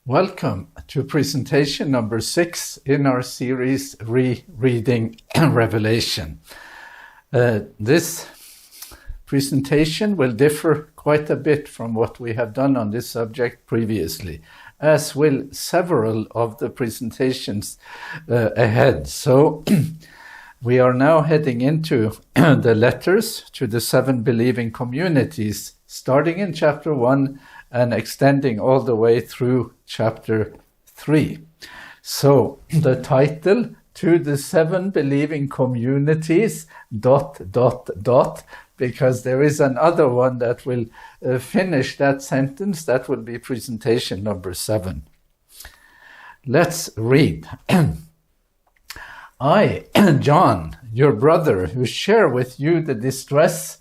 Welcome to presentation number 6 in our series Rereading Revelation. This presentation will differ quite a bit from what we have done on this subject previously, as will several of the presentations ahead. So we are now heading into the letters to the 7 believing communities, starting in chapter 1 and extending all the way through chapter 3. So the title, to the 7 believing communities, ... because there is another one that will finish that sentence. That will be presentation number 7. Let's read. I, John, your brother, who share with you the distress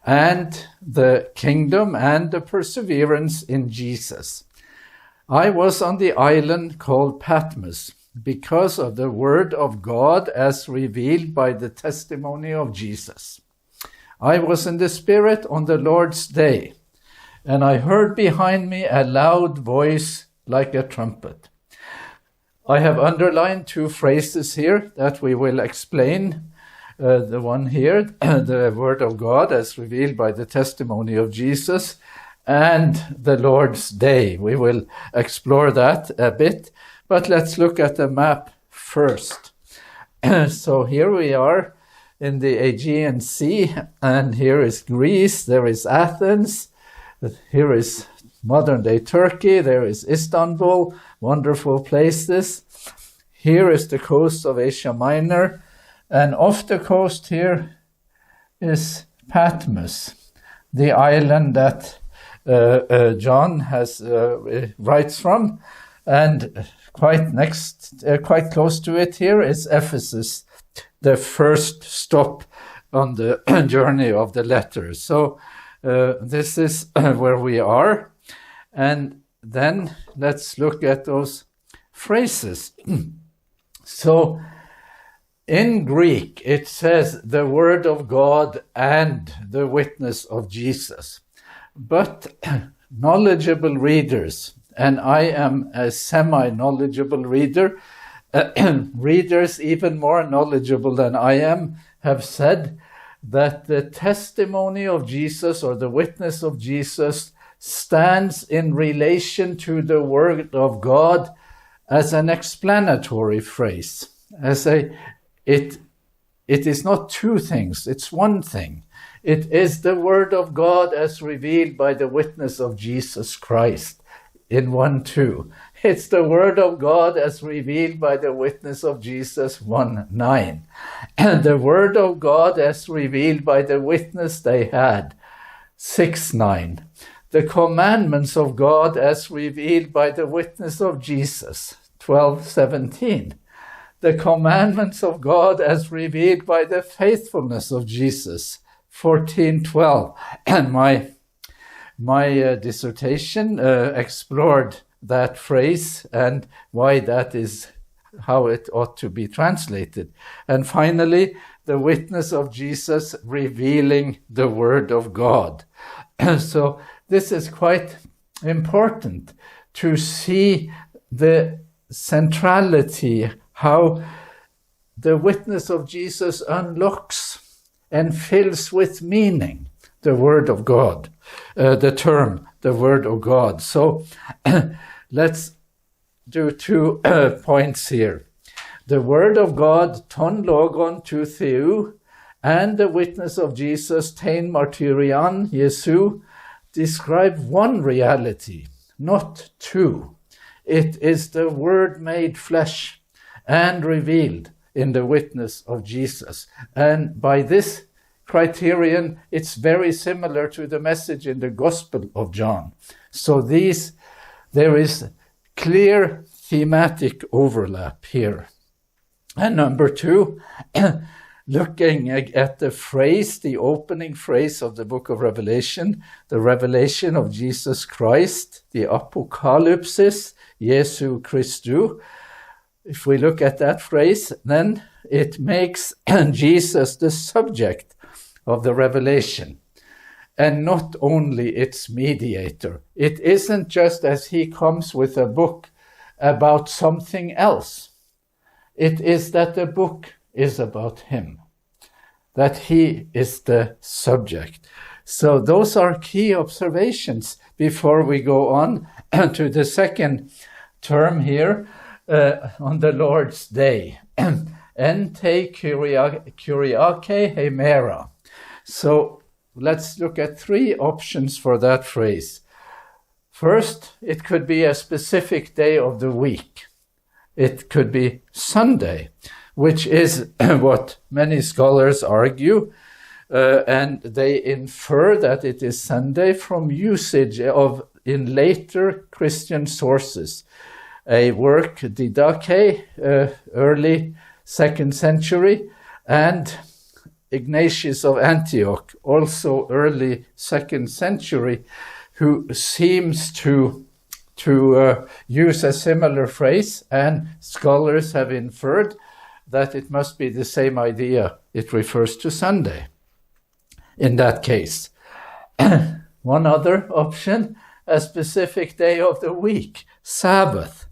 and the kingdom and the perseverance in Jesus. I was on the island called Patmos because of the word of God as revealed by the testimony of Jesus. I was in the Spirit on the Lord's day, and I heard behind me a loud voice like a trumpet. I have underlined 2 phrases here that we will explain. The one here, the word of God as revealed by the testimony of Jesus, and the Lord's day. We will explore that a bit, but let's look at the map first. So here we are in the Aegean Sea, and here is Greece, there is Athens, here is modern-day Turkey, there is Istanbul, wonderful places. Here is the coast of Asia Minor, and off the coast here is Patmos, the island that John has writes from, and quite close to it here is Ephesus, the first stop on the journey of the letter. So this is where we are, and then let's look at those phrases. So in Greek, it says the word of God and the witness of Jesus. But knowledgeable readers, and I am a semi-knowledgeable reader, readers even more knowledgeable than I am, have said that the testimony of Jesus or the witness of Jesus stands in relation to the word of God as an explanatory phrase, It is not 2 things, it's one thing. It is the word of God as revealed by the witness of Jesus Christ in 1:2. It's the word of God as revealed by the witness of Jesus 1:9. And the word of God as revealed by the witness they had 6:9. The commandments of God as revealed by the witness of Jesus 12:17. The commandments of God as revealed by the faithfulness of Jesus, 14:12. And my dissertation explored that phrase and why that is how it ought to be translated. And finally, the witness of Jesus revealing the word of God. So this is quite important to see the centrality, how the witness of Jesus unlocks and fills with meaning the word of God, the term, the word of God. So let's do 2 points here. The word of God, ton logon to theou, and the witness of Jesus, tein martyrion, Jesu, describe one reality, not 2. It is the word made flesh and revealed in the witness of Jesus. And by this criterion, it's very similar to the message in the Gospel of John. So there is clear thematic overlap here. And number 2, looking at the phrase, the opening phrase of the book of Revelation, the revelation of Jesus Christ, the apocalypsis, Jesu Christu. If we look at that phrase, then it makes Jesus the subject of the revelation. and not only its mediator. It isn't just as he comes with a book about something else. It is that the book is about him, that he is the subject. So those are key observations before we go on to the second term here on the Lord's Day. Ente Kyriake Hemera. So let's look at three options for that phrase. First, it could be a specific day of the week. It could be Sunday, which is what many scholars argue, and they infer that it is Sunday from usage of in later Christian sources. A work, Didache, early 2nd century, and Ignatius of Antioch, also early 2nd century, who seems to use a similar phrase, and scholars have inferred that it must be the same idea. It refers to Sunday in that case. One other option, a specific day of the week, Sabbath,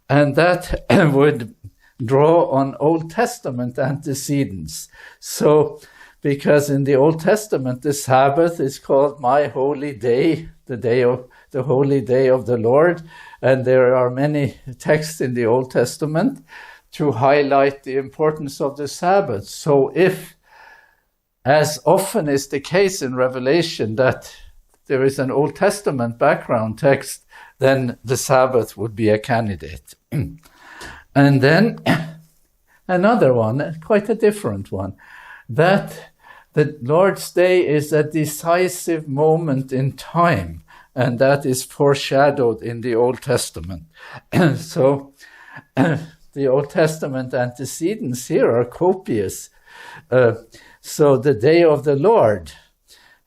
and that would draw on Old Testament antecedents. So, because in the Old Testament, the Sabbath is called my holy day, the holy day of the Lord, and there are many texts in the Old Testament to highlight the importance of the Sabbath. So if, as often is the case in Revelation, that there is an Old Testament background text, then the Sabbath would be a candidate. And then another one, quite a different one, that the Lord's Day is a decisive moment in time, and that is foreshadowed in the Old Testament. So the Old Testament antecedents here are copious. So the day of the Lord,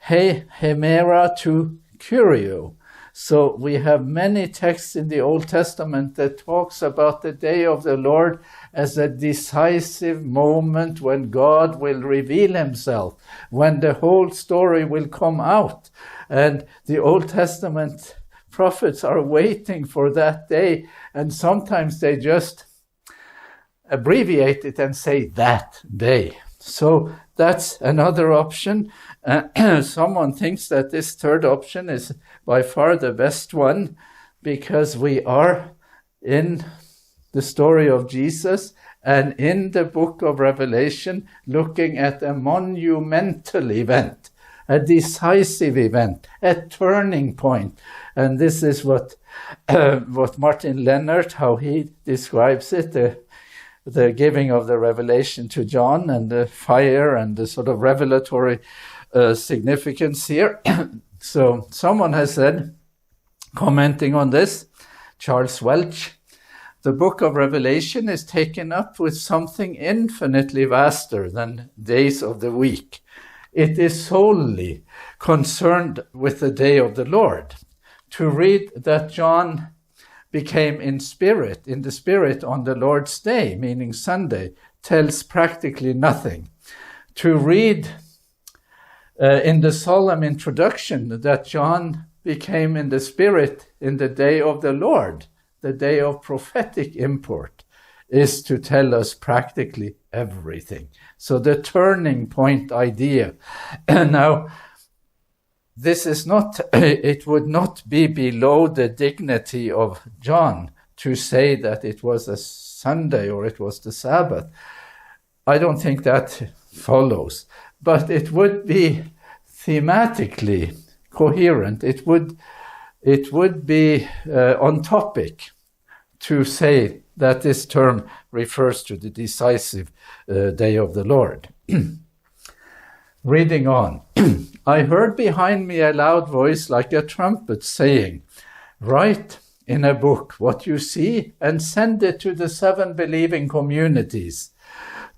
Hemera to Curio. So we have many texts in the Old Testament that talks about the day of the Lord as a decisive moment when God will reveal himself, when the whole story will come out. And the Old Testament prophets are waiting for that day, and sometimes they just abbreviate it and say that day. So that's another option. Someone thinks that this third option is by far the best one, because we are in the story of Jesus and in the book of Revelation looking at a monumental event, a decisive event, a turning point. And this is what Martin Lennart, how he describes it, the giving of the revelation to John and the fire and the sort of revelatory significance here. So someone has said, commenting on this, Charles Welch, the book of Revelation is taken up with something infinitely vaster than days of the week. It is solely concerned with the day of the Lord. To read that John became in the spirit on the Lord's Day, meaning Sunday, tells practically nothing. To read in the solemn introduction that John became in the spirit in the day of the Lord, the day of prophetic import, is to tell us practically everything. So the turning point idea. Now, this is not, it would not be below the dignity of John to say that it was a Sunday or it was the Sabbath. I don't think that follows. But it would be thematically coherent. It would be on topic to say that this term refers to the decisive day of the Lord. Reading on. I heard behind me a loud voice like a trumpet saying, "Write in a book what you see and send it to the 7 believing communities,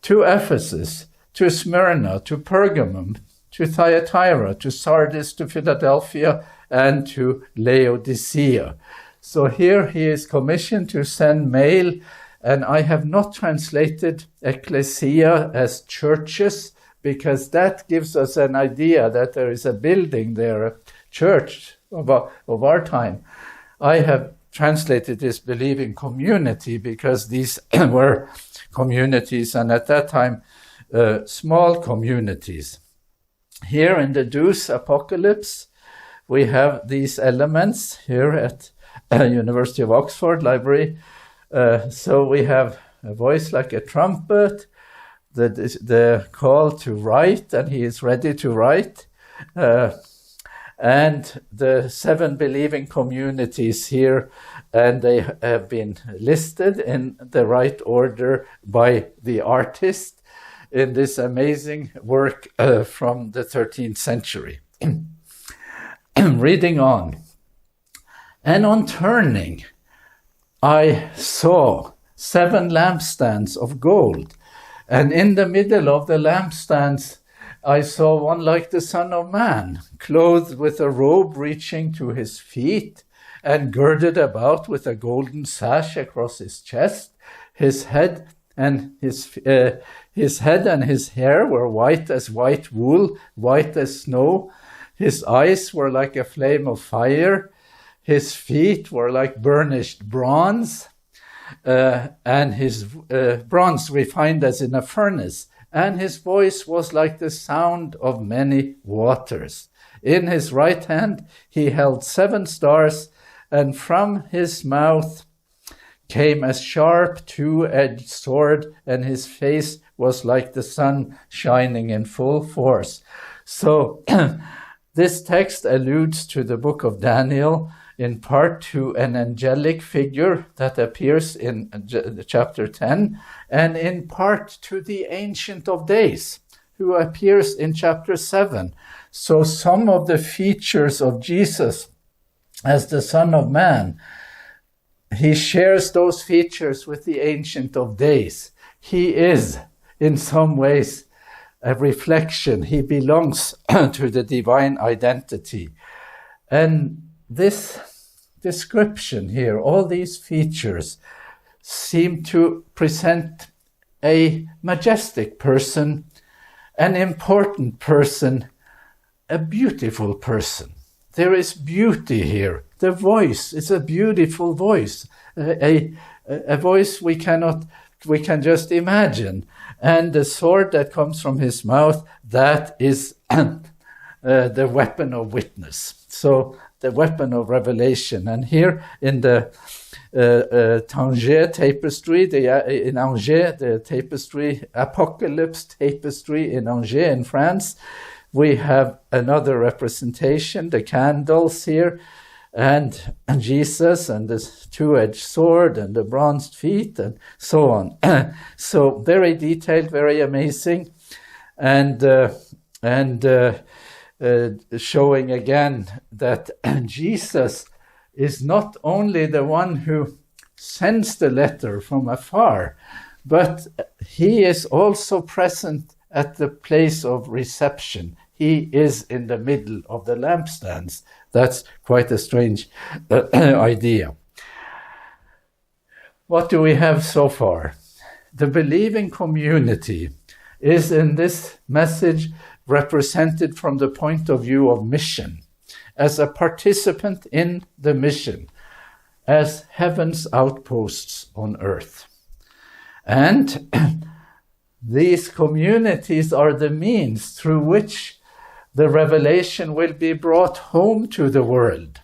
to Ephesus, to Smyrna, to Pergamum, to Thyatira, to Sardis, to Philadelphia, and to Laodicea." So here he is commissioned to send mail, and I have not translated ecclesia as churches, because that gives us an idea that there is a building there, a church of our time. I have translated this believing community because these were communities, and at that time, small communities. Here in the Deuce Apocalypse, we have these elements here at University of Oxford Library. So we have a voice like a trumpet, the call to write, and he is ready to write. And the 7 believing communities here, and they have been listed in the right order by the artist in this amazing work from the 13th century. Reading on. And on turning, I saw 7 lampstands of gold, and in the middle of the lampstands I saw one like the Son of Man, clothed with a robe reaching to his feet, and girded about with a golden sash across his chest. His head and his hair were white as white wool, white as snow. His eyes were like a flame of fire. His feet were like burnished bronze, and his bronze refined as in a furnace. And his voice was like the sound of many waters. In his right hand he held 7 stars, and from his mouth came a sharp 2-edged sword, and his face was like the sun shining in full force. So this text alludes to the book of Daniel, in part to an angelic figure that appears in chapter 10, and in part to the Ancient of Days, who appears in chapter 7. So some of the features of Jesus as the Son of Man, he shares those features with the Ancient of Days. He is, in some ways, a reflection. He belongs to the divine identity. And this description here, all these features, seem to present a majestic person, an important person, a beautiful person. There is beauty here. The voice is a beautiful voice, a voice we can just imagine. And the sword that comes from his mouth, that is the weapon of witness. So the weapon of revelation. And here in the Tangier tapestry, in Angers, the tapestry, Apocalypse tapestry in Angers in France, we have another representation, the candles here, and Jesus, and this 2-edged sword, and the bronzed feet, and so on. So very detailed, very amazing, and showing again that Jesus is not only the one who sends the letter from afar, but he is also present at the place of reception. He is in the middle of the lampstands. That's quite a strange idea. What do we have so far? The believing community is in this message represented from the point of view of mission, as a participant in the mission, as heaven's outposts on earth. And these communities are the means through which the revelation will be brought home to the world,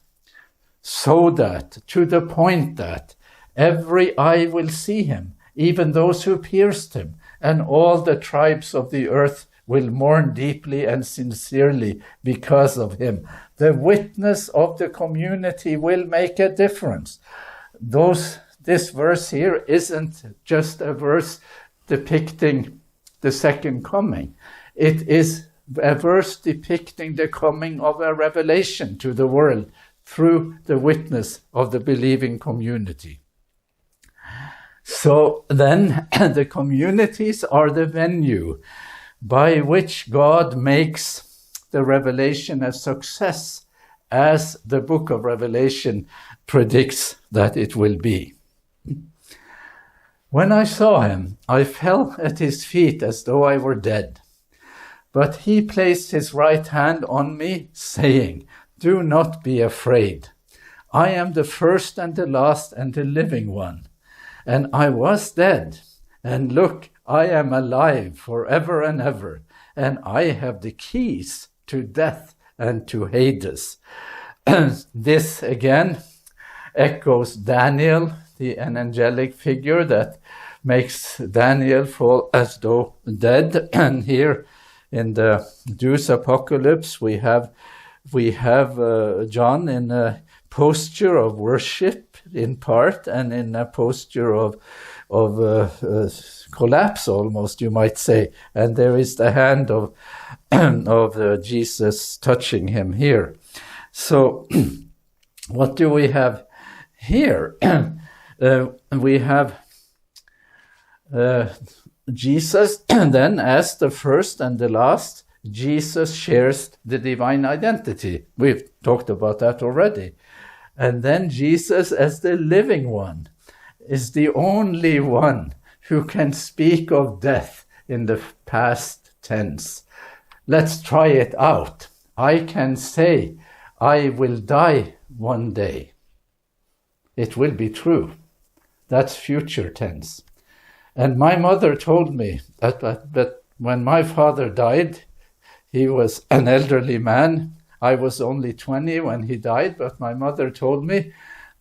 so that, to the point that, every eye will see him, even those who pierced him, and all the tribes of the earth will mourn deeply and sincerely because of him. The witness of the community will make a difference. This verse here isn't just a verse depicting the second coming. It is a verse depicting the coming of a revelation to the world through the witness of the believing community. So then the communities are the venue by which God makes the revelation a success, as the book of Revelation predicts that it will be. When I saw him, I fell at his feet as though I were dead. But he placed his right hand on me, saying, "Do not be afraid. I am the first and the last and the living one. And I was dead, and look, I am alive forever and ever, and I have the keys to death and to Hades." This again echoes Daniel, an angelic figure that makes Daniel fall as though dead. And here in the Deus Apocalypse, we have John in a posture of worship in part, and in a posture of collapse, almost, you might say. And there is the hand of Jesus touching him here. So, what do we have here? We have Jesus, then as the first and the last. Jesus shares the divine identity. We've talked about that already. And then Jesus as the living one is the only one who can speak of death in the past tense. Let's try it out. I can say, I will die one day. It will be true. That's future tense. And my mother told me that when my father died, he was an elderly man. I was only 20 when he died, but my mother told me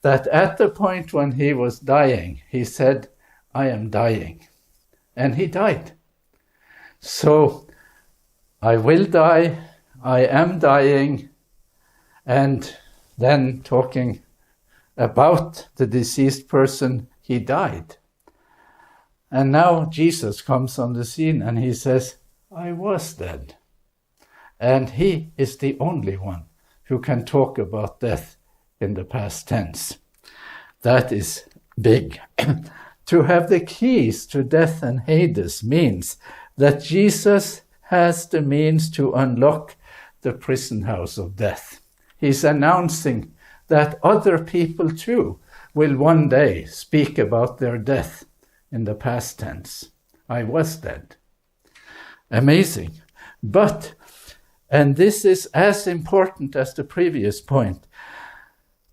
that at the point when he was dying, he said, "I am dying." And he died. So I will die, I am dying, and then talking about the deceased person, he died. And now Jesus comes on the scene and he says, "I was dead." And he is the only one who can talk about death in the past tense. That is big. To have the keys to death and Hades means that Jesus has the means to unlock the prison house of death. He's announcing that other people too will one day speak about their death in the past tense. I was dead. Amazing. But, and this is as important as the previous point,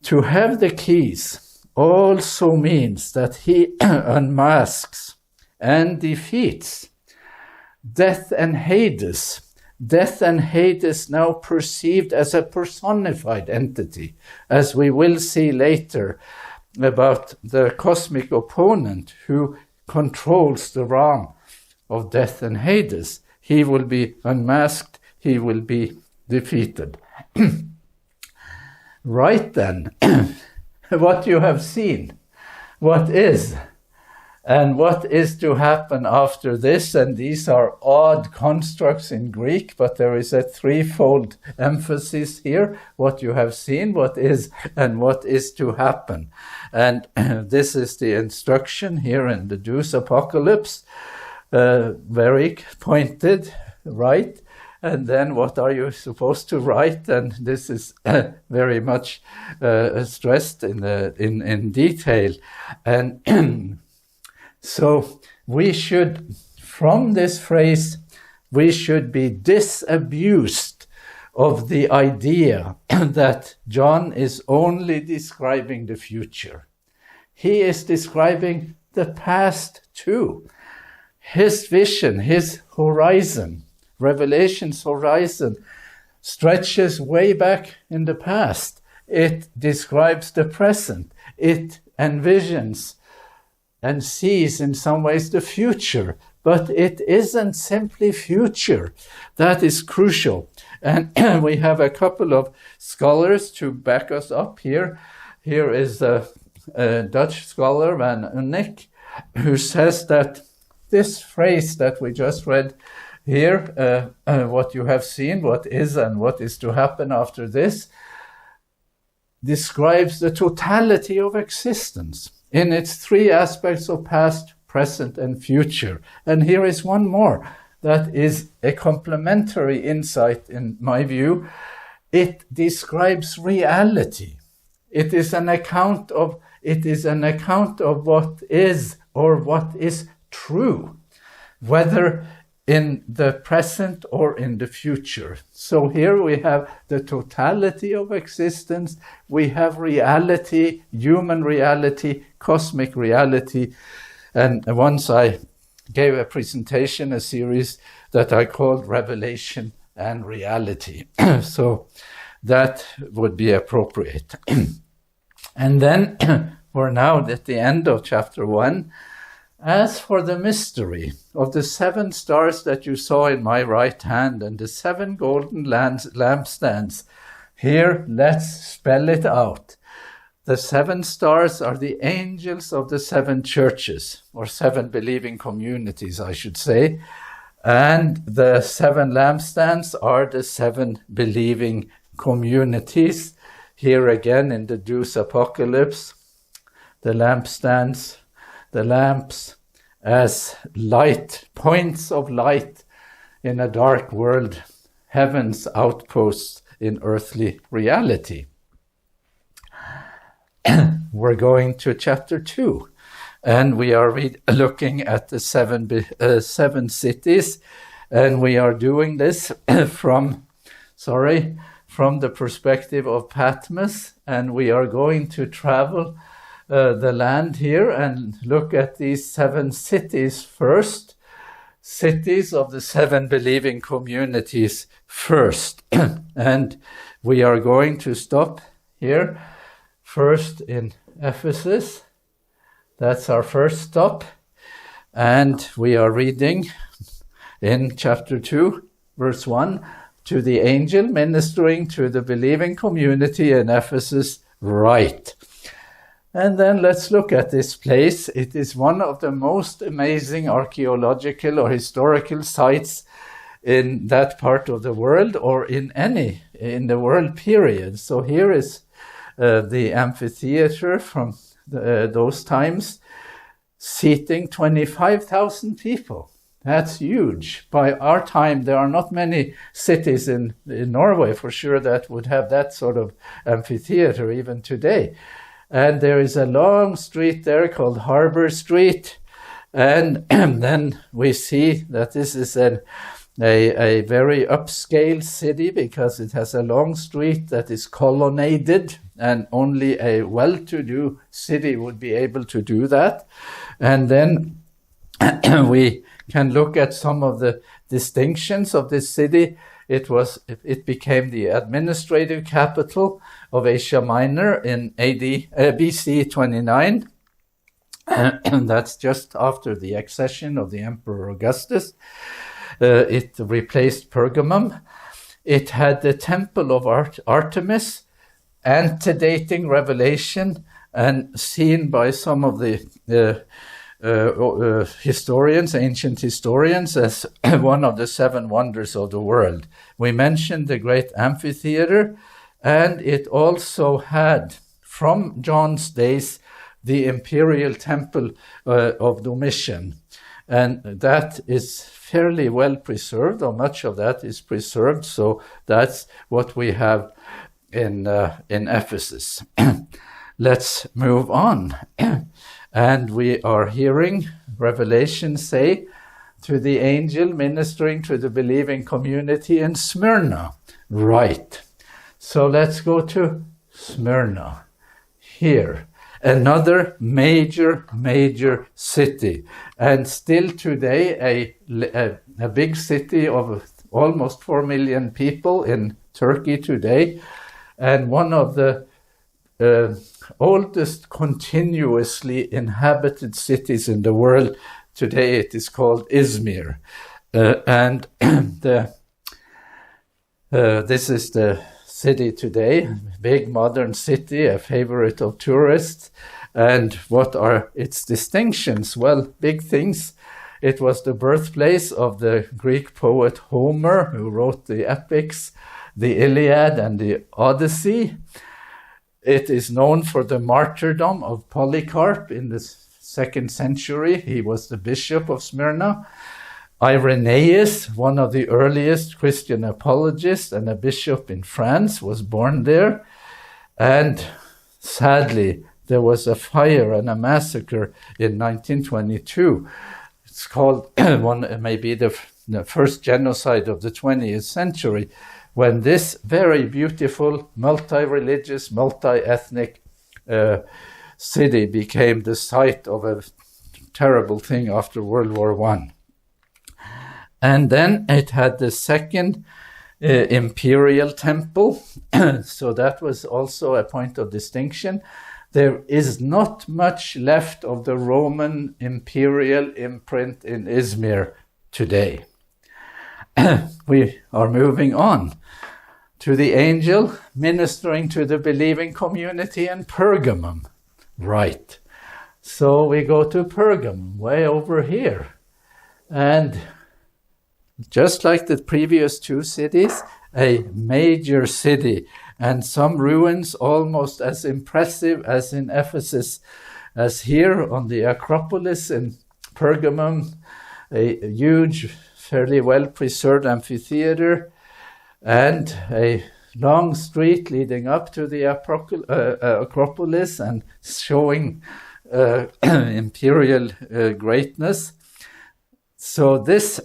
to have the keys also means that he unmasks and defeats death and Hades. Death and Hades now perceived as a personified entity, as we will see later about the cosmic opponent who controls the realm of death and Hades. He will be unmasked, he will be defeated. Right then, what you have seen, what is, and what is to happen after this, and these are odd constructs in Greek, but there is a threefold emphasis here, what you have seen, what is, and what is to happen. And this is the instruction here in the Deus Apocalypse, very pointed, right? And then what are you supposed to write? And this is very much stressed in detail. And so we should, from this phrase, we should be disabused of the idea that John is only describing the future. He is describing the past too. His vision, his horizon, Revelation's horizon, stretches way back in the past. It describes the present. It envisions and sees in some ways the future, but it isn't simply future. That is crucial. And we have a couple of scholars to back us up here. Here is a Dutch scholar, Van Unnek, who says that this phrase that we just read here, what you have seen, what is and what is to happen after this, describes the totality of existence in its three aspects of past, present, and future. And here is one more that is a complementary insight in my view. It describes reality. It is an account of what is or what is true, whether in the present or in the future. So here we have the totality of existence, we have reality, human reality, cosmic reality. And once I gave a presentation, a series that I called Revelation and Reality. So that would be appropriate. And then we're now at the end of chapter 1. As for the mystery of the 7 stars that you saw in my right hand and the 7 golden lampstands, here let's spell it out. The 7 stars are the angels of the 7 churches, or 7 believing communities, I should say. And the 7 lampstands are the 7 believing communities. Here again in the Deus Apocalypse, the lampstands, the lamps as light, points of light in a dark world, heaven's outposts in earthly reality. We're going to chapter 2, and we are looking at the 7 cities, and we are doing this from the perspective of Patmos, and we are going to travel the land here and look at these 7 cities first, cities of the 7 believing communities first. And we are going to stop here first in Ephesus. That's our first stop. And we are reading in chapter 2, verse 1, to the angel ministering to the believing community in Ephesus, write. And then let's look at this place. It is one of the most amazing archaeological or historical sites in that part of the world, or in the world period. So here is the amphitheater from those times, seating 25,000 people. That's huge. By our time, there are not many cities in Norway, for sure, that would have that sort of amphitheater even today. And there is a long street there called Harbor Street. And then we see that this is a very upscale city because it has a long street that is colonnaded, and only a well-to-do city would be able to do that. And then we can look at some of the distinctions of this city. It became the administrative capital of Asia Minor in BC 29. And that's just after the accession of the Emperor Augustus. It replaced Pergamum. It had the temple of Artemis, antedating Revelation, and seen by some of the historians, ancient historians, as one of the 7 wonders of the world. We mentioned the great amphitheater, and it also had, from John's days, the Imperial temple of Domitian. And that is fairly well preserved, or much of that is preserved, so that's what we have in Ephesus. Let's move on. And we are hearing Revelation say, to the angel ministering to the believing community in Smyrna, write. So let's go to Smyrna. Here, another major city, and still today a big city of almost 4 million people in Turkey today, and one of the oldest continuously inhabited cities in the world. Today it is called Izmir. And this is the city today, big modern city, a favorite of tourists. And what are its distinctions? Well, big things. It was the birthplace of the Greek poet Homer, who wrote the epics, the Iliad and the Odyssey. It is known for the martyrdom of Polycarp in the 2nd century. He was the bishop of Smyrna. Irenaeus, one of the earliest Christian apologists and a bishop in France, was born there. And sadly, there was a fire and a massacre in 1922. It's called maybe the the first genocide of the 20th century, when this very beautiful, multi-religious, multi-ethnic city became the site of a terrible thing after World War I. And then it had the second Imperial temple, so that was also a point of distinction. There is not much left of the Roman Imperial imprint in Izmir today. We are moving on to the angel ministering to the believing community in Pergamum. Right. So we go to Pergamum, way over here. And just like the previous two cities, a major city, and some ruins almost as impressive as in Ephesus, as here on the Acropolis in Pergamum, a huge, fairly well-preserved amphitheater, and a long street leading up to the Acropolis and showing imperial greatness. So this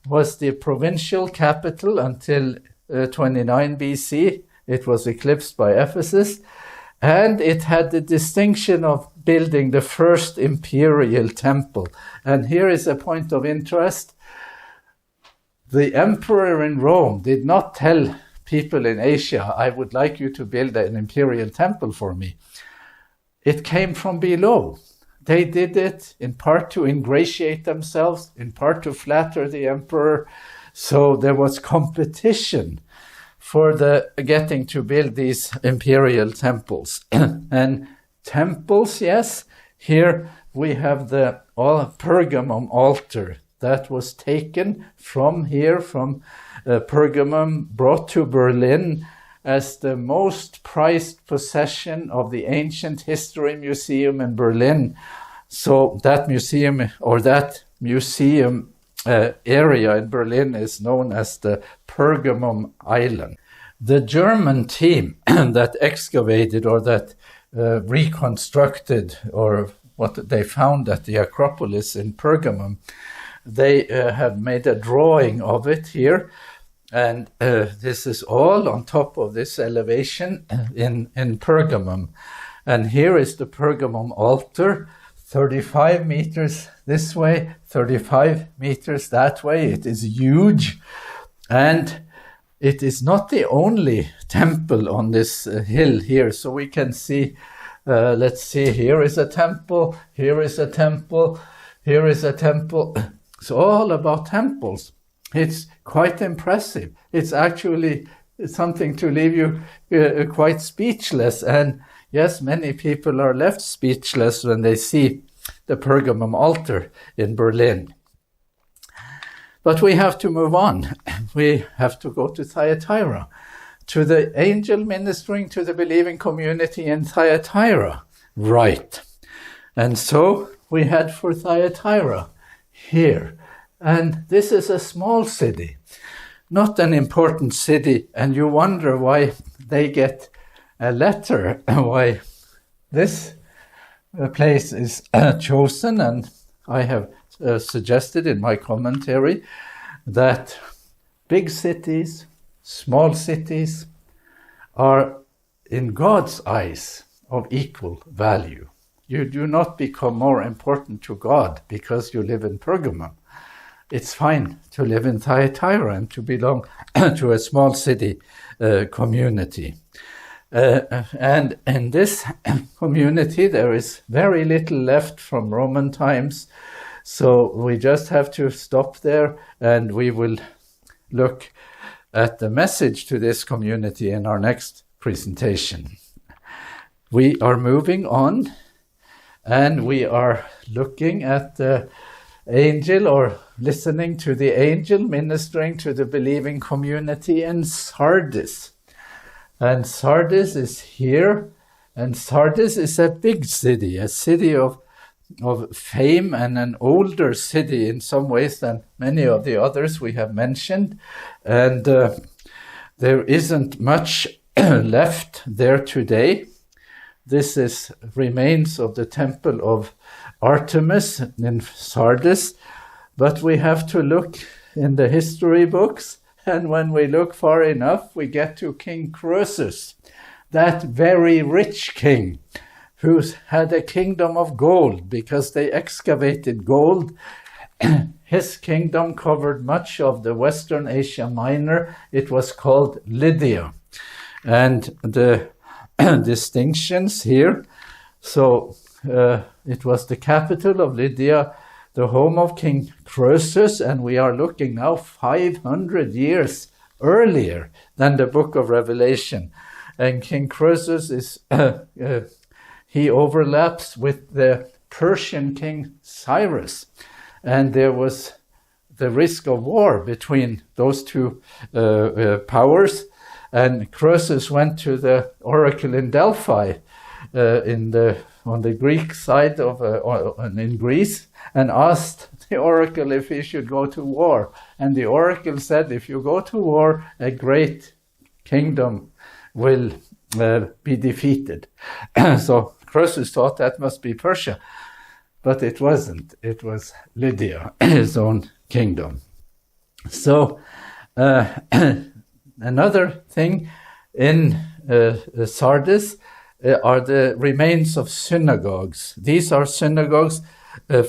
was the provincial capital until 29 BC. It was eclipsed by Ephesus, and it had the distinction of building the first imperial temple. And here is a point of interest. The emperor in Rome did not tell people in Asia, I would like you to build an imperial temple for me. It came from below. They did it in part to ingratiate themselves, in part to flatter the emperor. So there was competition for the getting to build these imperial temples. And temples, yes, here we have the Pergamum altar that was taken from here, from Pergamum, brought to Berlin as the most prized possession of the Ancient History Museum in Berlin. So that museum, or that museum area in Berlin, is known as the Pergamum Island. The German team that excavated or that reconstructed or what they found at the Acropolis in Pergamum, they have made a drawing of it here. And this is all on top of this elevation in Pergamum. And here is the Pergamum altar, 35 meters this way, 35 meters that way. It is huge. And it is not the only temple on this hill here. So we can see, let's see, here is a temple, here is a temple, here is a temple. It's all about temples. It's quite impressive. It's actually something to leave you quite speechless. And yes, many people are left speechless when they see the Pergamum altar in Berlin. But we have to move on. We have to go to Thyatira, to the angel ministering to the believing community in Thyatira. Right. And so we head for Thyatira here. And this is a small city, not an important city. And you wonder why they get a letter, why this place is chosen. And I have suggested in my commentary that big cities, small cities are in God's eyes of equal value. You do not become more important to God because you live in Pergamum. It's fine to live in Thyatira and to belong to a small city community. And in this community, there is very little left from Roman times. So we just have to stop there, and we will look at the message to this community in our next presentation. We are moving on, and we are looking at the angel, or listening to the angel ministering to the believing community in Sardis. And Sardis is here, and Sardis is a big city, a city of fame, and an older city in some ways than many of the others we have mentioned. And there isn't much left there today. This is remains of the temple of Artemis in Sardis, but we have to look in the history books, and when we look far enough, we get to King Croesus, that very rich king who had a kingdom of gold because they excavated gold. His kingdom covered much of the Western Asia Minor. It was called Lydia. And the distinctions here, so it was the capital of Lydia, the home of King Croesus, and we are looking now 500 years earlier than the book of Revelation. And King Croesus is, he overlaps with the Persian King Cyrus. And there was the risk of war between those two powers. And Croesus went to the oracle in Delphi on the Greek side in Greece, and asked the oracle if he should go to war. And the oracle said, if you go to war, a great kingdom will be defeated. So Croesus thought that must be Persia, but it wasn't. It was Lydia, his own kingdom. So another thing in Sardis are the remains of synagogues. These are synagogues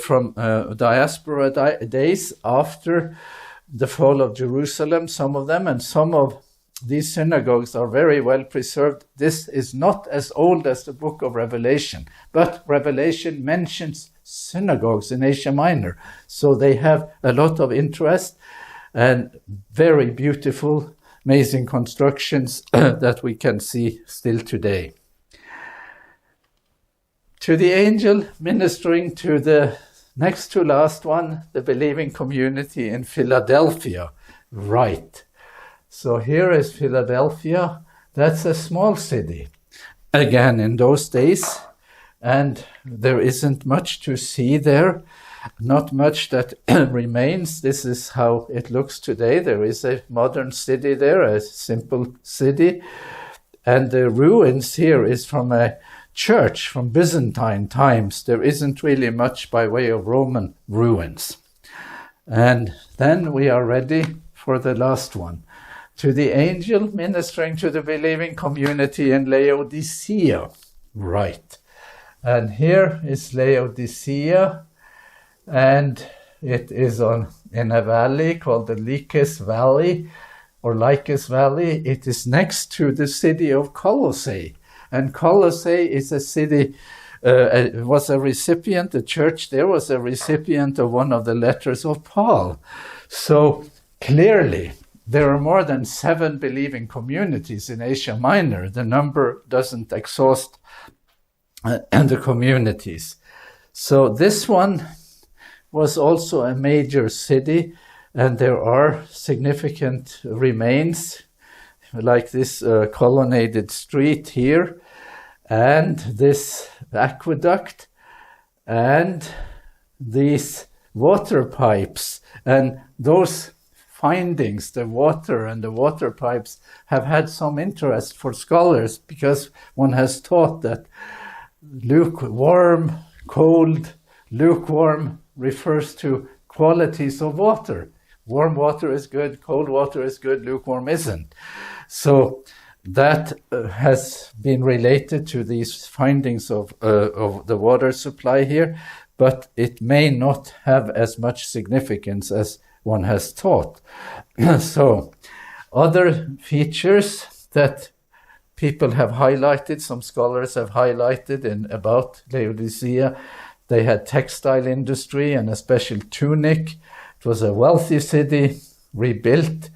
from diaspora days after the fall of Jerusalem, some of them, and some of these synagogues are very well preserved. This is not as old as the book of Revelation, but Revelation mentions synagogues in Asia Minor, so they have a lot of interest and very beautiful, amazing constructions that we can see still today. To the angel ministering to the next to last one, the believing community in Philadelphia, right. So here is Philadelphia. That's a small city, again, in those days, and there isn't much to see there, not much that remains. This is how it looks today. There is a modern city there, a simple city, and the ruins here is from a church from Byzantine times. There isn't really much by way of Roman ruins. And then we are ready for the last one. To the angel ministering to the believing community in Laodicea. Right. And here is Laodicea, and it is in a valley called the Lycus Valley, or Lycus Valley. It is next to the city of Colossae. And Colossae is a city, was a recipient, the church there was a recipient of one of the letters of Paul. So clearly, there are more than 7 believing communities in Asia Minor. The number doesn't exhaust the communities. So this one was also a major city, and there are significant remains, like this colonnaded street here, and this aqueduct, and these water pipes, and those findings, the water and the water pipes, have had some interest for scholars because one has taught that lukewarm, cold, lukewarm refers to qualities of water. Warm water is good, cold water is good, lukewarm isn't. So that has been related to these findings of the water supply here, but it may not have as much significance as one has taught. So other features that people have highlighted, some scholars have highlighted about Laodicea, they had textile industry and a special tunic. It was a wealthy city, rebuilt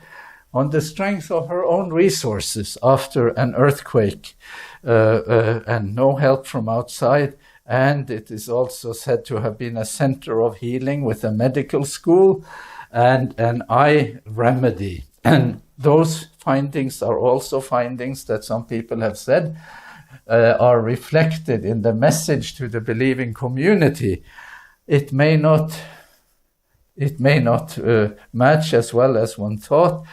on the strength of her own resources after an earthquake, and no help from outside. And it is also said to have been a center of healing with a medical school and an eye remedy. And those findings are also findings that some people have said are reflected in the message to the believing community. It may not match as well as one thought.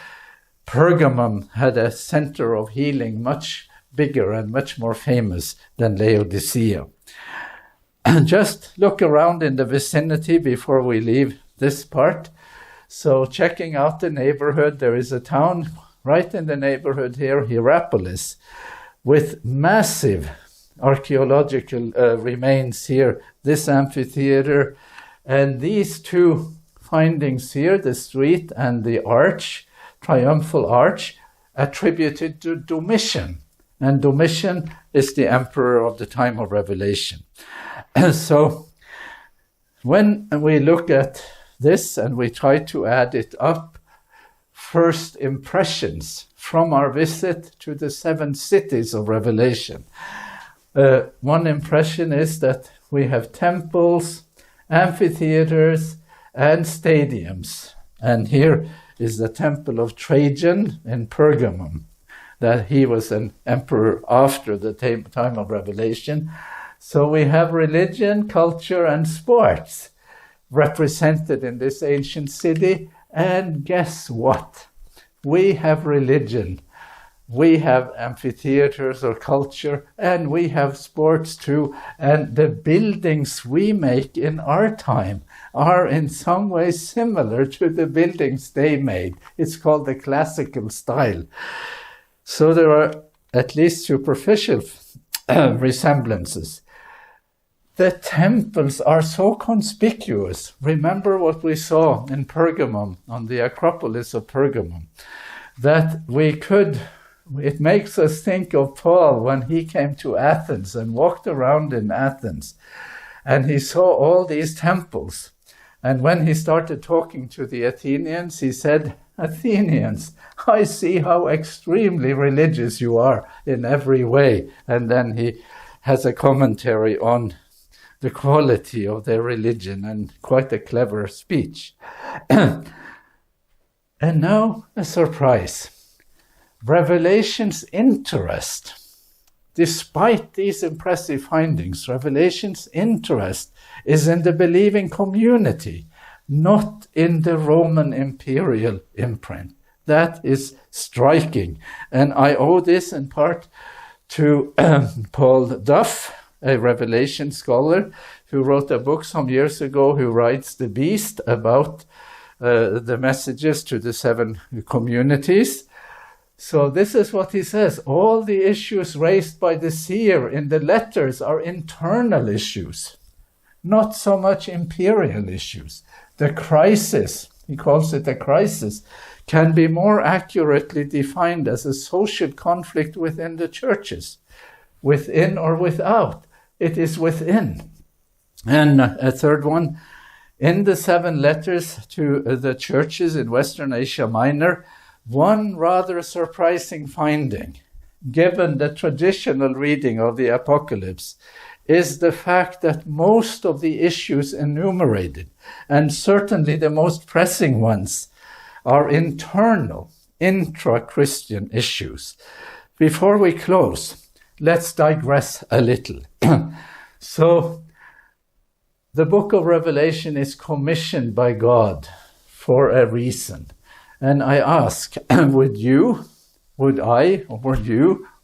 Pergamum had a center of healing much bigger and much more famous than Laodicea. Just look around in the vicinity before we leave this part. So checking out the neighborhood, there is a town right in the neighborhood here, Hierapolis, with massive archaeological remains here, this amphitheater, and these two findings here, the street and the arch, triumphal arch, attributed to Domitian. And Domitian is the emperor of the time of Revelation. So when we look at this and we try to add it up, first impressions from our visit to the 7 cities of Revelation. One impression is that we have temples, amphitheaters, and stadiums. And here is the temple of Trajan in Pergamum, that he was an emperor after the time of Revelation. So we have religion, culture, and sports represented in this ancient city. And guess what? We have religion, we have amphitheaters or culture, and we have sports too. And the buildings we make in our time are in some ways similar to the buildings they made. It's called the classical style. So there are at least superficial resemblances. The temples are so conspicuous. Remember what we saw in Pergamum, on the Acropolis of Pergamum, that it makes us think of Paul when he came to Athens and walked around in Athens, and he saw all these temples. And when he started talking to the Athenians, he said, "Athenians, I see how extremely religious you are in every way." And then he has a commentary on the quality of their religion, and quite a clever speech. And now a surprise. Revelation's interest, despite these impressive findings, Revelation's interest is in the believing community, not in the Roman Imperial imprint. That is striking. And I owe this in part to Paul Duff, a Revelation scholar who wrote a book some years ago, who writes The Beast, about the messages to the 7 communities. So this is what he says. All the issues raised by the seer in the letters are internal issues, not so much imperial issues. The crisis, he calls it a crisis, can be more accurately defined as a social conflict within the churches, within or without. It is within. And a third one, in the 7 letters to the churches in Western Asia Minor, one rather surprising finding, given the traditional reading of the Apocalypse, is the fact that most of the issues enumerated, and certainly the most pressing ones, are internal, intra-Christian issues. Before we close, let's digress a little. So, the book of Revelation is commissioned by God for a reason. And I ask, would I,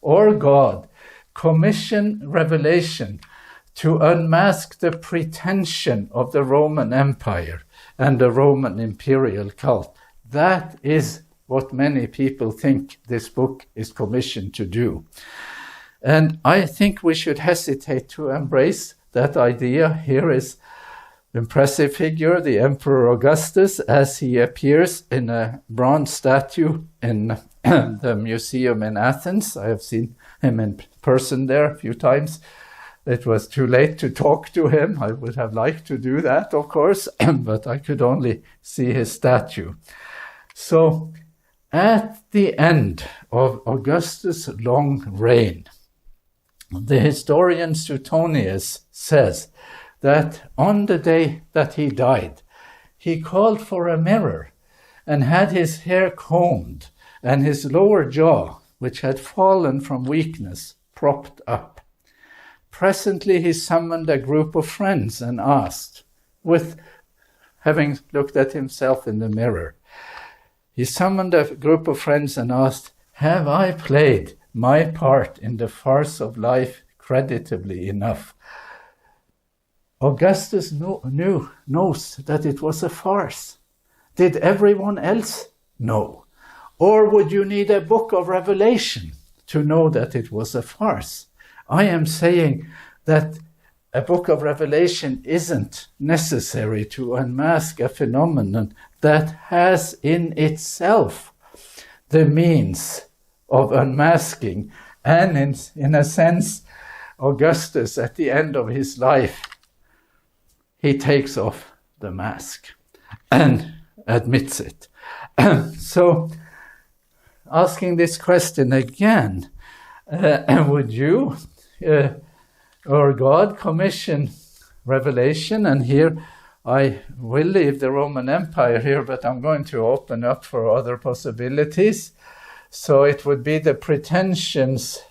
or God, commission Revelation to unmask the pretension of the Roman Empire and the Roman imperial cult? That is what many people think this book is commissioned to do. And I think we should hesitate to embrace that idea. Here is an impressive figure, the Emperor Augustus, as he appears in a bronze statue in the museum in Athens. I have seen him in person there a few times. It was too late to talk to him. I would have liked to do that, of course, but I could only see his statue. So, at the end of Augustus' long reign, the historian Suetonius says that on the day that he died, he called for a mirror and had his hair combed and his lower jaw, which had fallen from weakness, propped up. Presently he summoned a group of friends and asked, with having looked at himself in the mirror, he summoned a group of friends and asked, "Have I played my part in the farce of life creditably enough?" Augustus knows that it was a farce. Did everyone else know? Or would you need a book of Revelation to know that it was a farce? I am saying that a book of Revelation isn't necessary to unmask a phenomenon that has in itself the means of unmasking. And in a sense, Augustus, at the end of his life, he takes off the mask and admits it. So, asking this question again, would you or God commission Revelation? And here I will leave the Roman Empire here, but I'm going to open up for other possibilities. So it would be the pretensions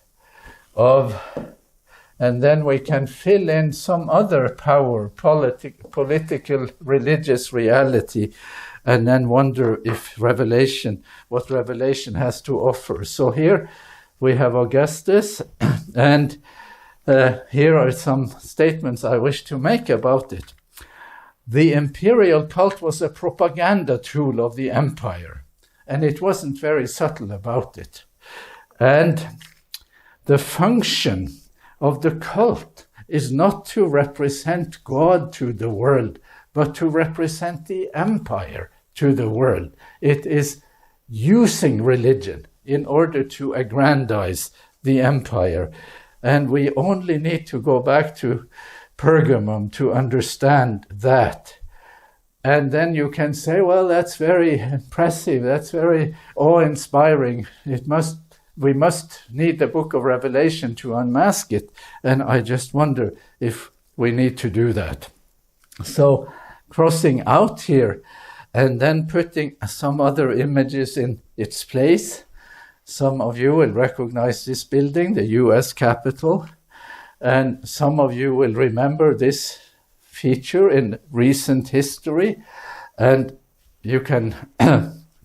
of, and then we can fill in some other power, political, religious reality, and then wonder if what Revelation has to offer. So here we have Augustus, and here are some statements I wish to make about it. The imperial cult was a propaganda tool of the empire, and it wasn't very subtle about it. And the function of the cult is not to represent God to the world, but to represent the empire to the world. It is using religion in order to aggrandize the empire. And we only need to go back to Pergamum to understand that. And then you can say, well, that's very impressive, that's very awe-inspiring. We must need the book of Revelation to unmask it. And I just wonder if we need to do that. So crossing out here and then putting some other images in its place. Some of you will recognize this building, the US Capitol. And some of you will remember this feature in recent history. And you can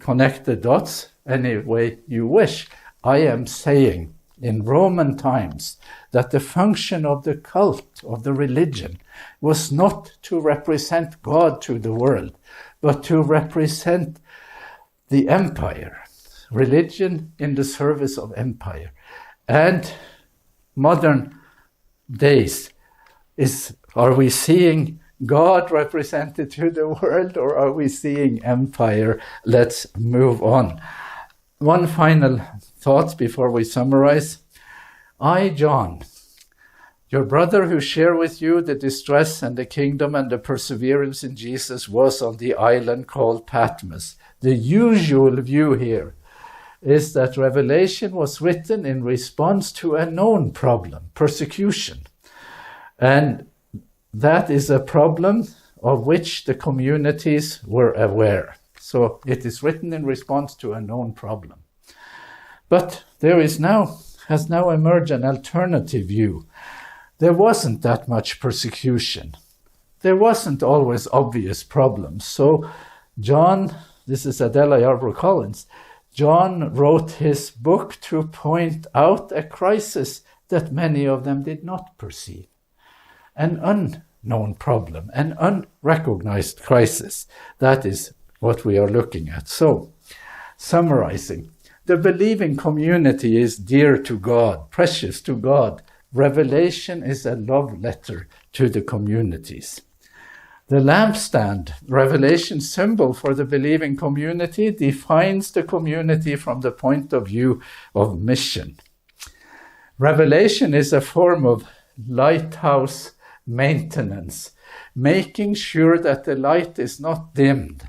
connect the dots any way you wish. I am saying in Roman times that the function of the cult, of the religion, was not to represent God to the world, but to represent the empire, religion in the service of empire. And modern days, are we seeing God represented to the world, or are we seeing empire? Let's move on. One final thought before we summarize. I, John, your brother who share with you the distress and the kingdom and the perseverance in Jesus, was on the island called Patmos. The usual view here is that Revelation was written in response to a known problem, persecution. And that is a problem of which the communities were aware. So it is written in response to a known problem. But has now emerged an alternative view. There wasn't that much persecution. There wasn't always obvious problems. So John, this is Adela Yarbrough Collins, John wrote his book to point out a crisis that many of them did not perceive. An unknown problem, an unrecognized crisis. That is what we are looking at. So, summarizing, the believing community is dear to God, precious to God. Revelation is a love letter to the communities. The lampstand, Revelation symbol for the believing community, defines the community from the point of view of mission. Revelation is a form of lighthouse maintenance, making sure that the light is not dimmed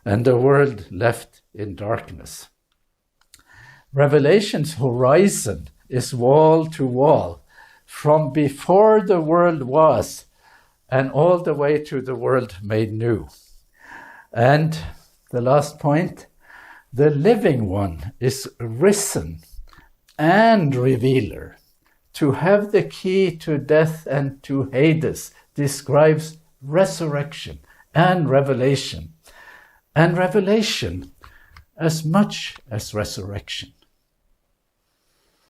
and the world left in darkness. Revelation's horizon is wall to wall, from before the world was and all the way to the world made new. And the last point, the living one is risen and revealer. To have the key to death and to Hades describes resurrection and revelation. And revelation as much as resurrection.